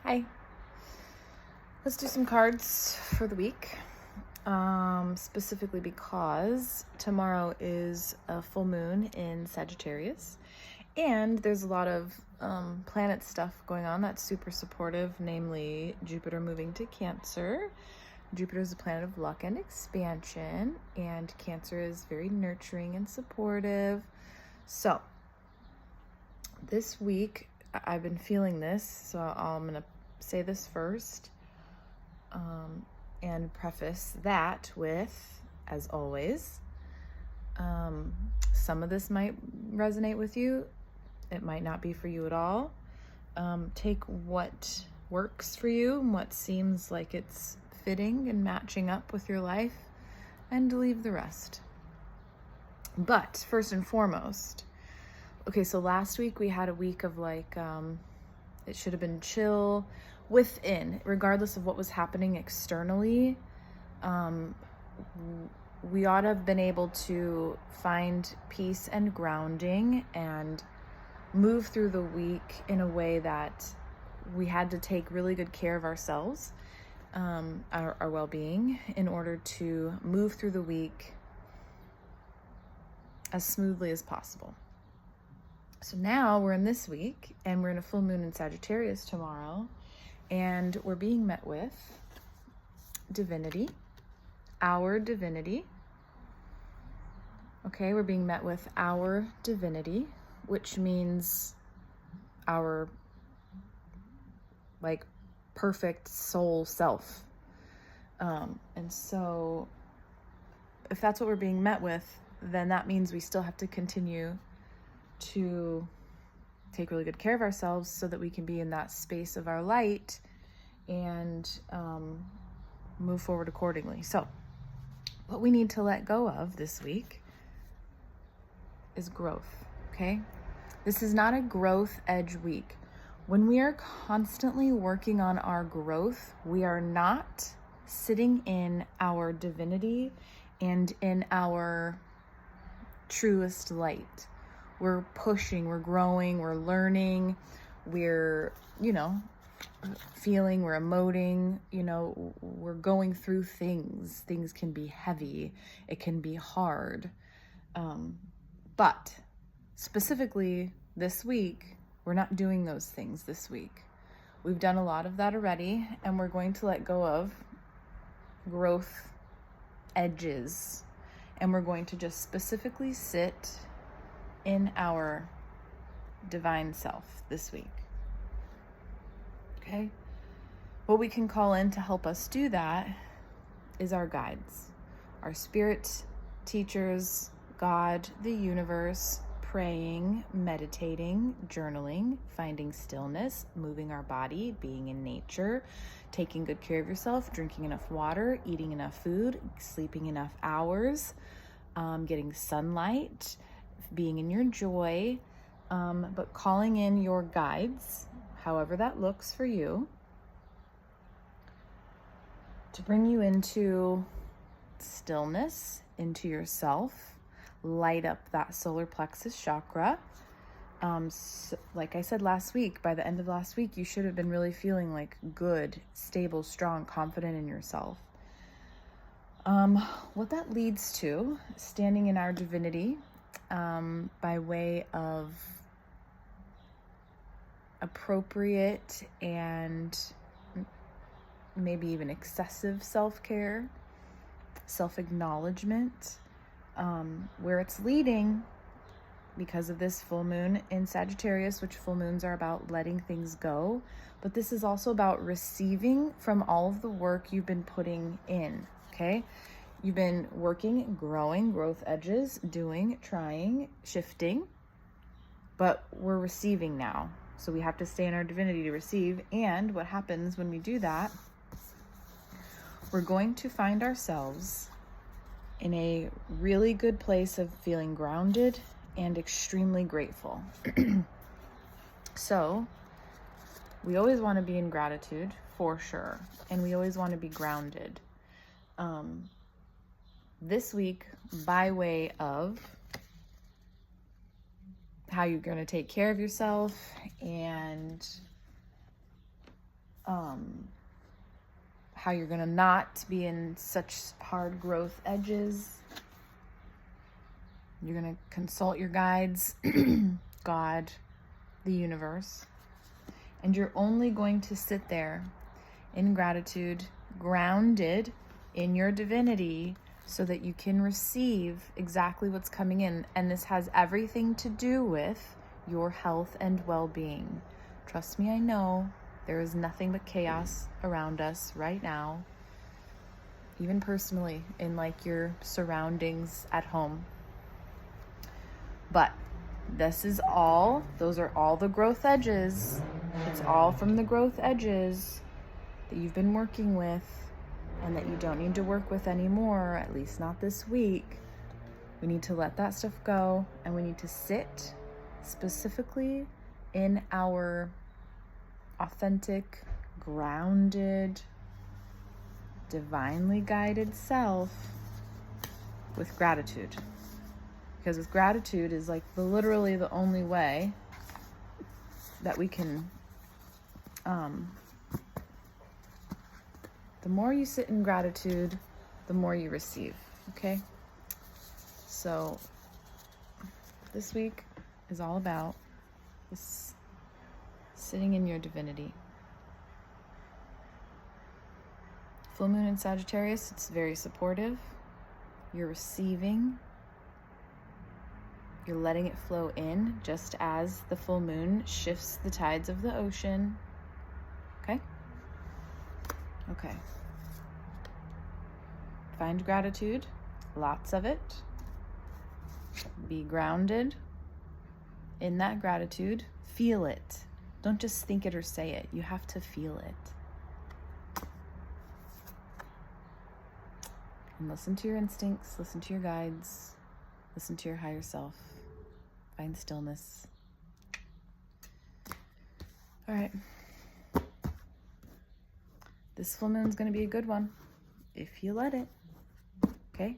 Hi. Let's do some cards for the week. Specifically because tomorrow is a full moon in Sagittarius, and there's a lot of planet stuff going on that's super supportive, namely Jupiter moving to Cancer. Jupiter is a planet of luck and expansion, and Cancer is very nurturing and supportive. So this week I've been feeling this, so I'm going to say this first. And preface that with, as always, some of this might resonate with you. It might not be for you at all. Take what works for you and what seems like it's fitting and matching up with your life, and leave the rest. But first and foremost, okay, so last week we had a week of it should have been chill within, regardless of what was happening externally. We ought to have been able to find peace and grounding and move through the week in a way that we had to take really good care of ourselves, our well-being, in order to move through the week as smoothly as possible. So now we're in this week, and we're in a full moon in Sagittarius tomorrow, and we're being met with divinity, our divinity. Okay, we're being met with our divinity, which means our perfect soul self. And so if that's what we're being met with, then that means we still have to continue to take really good care of ourselves so that we can be in that space of our light and move forward accordingly. So what we need to let go of this week is growth, okay? This is not a growth edge week. When we are constantly working on our growth, we are not sitting in our divinity and in our truest light. We're pushing, we're growing, we're learning, we're, feeling, we're emoting, we're going through things. Things can be heavy, it can be hard. But specifically this week, we're not doing those things this week. We've done a lot of that already, and we're going to let go of growth edges, and we're going to just specifically sit in our divine self this week. Okay? What we can call in to help us do that is our guides, our spirit teachers, God, the universe, praying, meditating, journaling, finding stillness, moving our body, being in nature, taking good care of yourself, drinking enough water, eating enough food, sleeping enough hours, getting sunlight, being in your joy, but calling in your guides, however that looks for you, to bring you into stillness, into yourself, light up that solar plexus chakra. So, like I said last week, by the end of last week, you should have been really feeling like good, stable, strong, confident in yourself. What that leads to, standing in our divinity, by way of appropriate and maybe even excessive self-care, self-acknowledgement, where it's leading, because of this full moon in Sagittarius, which full moons are about letting things go, but this is also about receiving from all of the work you've been putting in, okay? You've been working, growing, growth edges, doing, trying, shifting, but we're receiving now. So we have to stay in our divinity to receive. And what happens when we do that, we're going to find ourselves in a really good place of feeling grounded and extremely grateful. So we always want to be in gratitude, for sure. And we always want to be grounded. This week, by way of how you're going to take care of yourself and how you're going to not be in such hard growth edges. You're going to consult your guides, God, the universe, and you're only going to sit there in gratitude, grounded in your divinity, so that you can receive exactly what's coming in. And this has everything to do with your health and well-being. Trust me, I know there is nothing but chaos around us right now, even personally, in like your surroundings at home. But this is all, those are all the growth edges. It's all from the growth edges that you've been working with and that you don't need to work with anymore, at least not this week. We need to let that stuff go, and we need to sit specifically in our authentic, grounded, divinely guided self with gratitude. Because with gratitude is like literally the only way that we can, the more you sit in gratitude, the more you receive, okay? So this week is all about this sitting in your divinity. Full moon in Sagittarius, it's very supportive. You're receiving. You're letting it flow in, just as the full moon shifts the tides of the ocean. Okay? Okay. Find gratitude, lots of it. Be grounded in that gratitude. Feel it. Don't just think it or say it. You have to feel it. And listen to your instincts, listen to your guides, listen to your higher self. Find stillness. All right. This full moon's going to be a good one if you let it. Okay?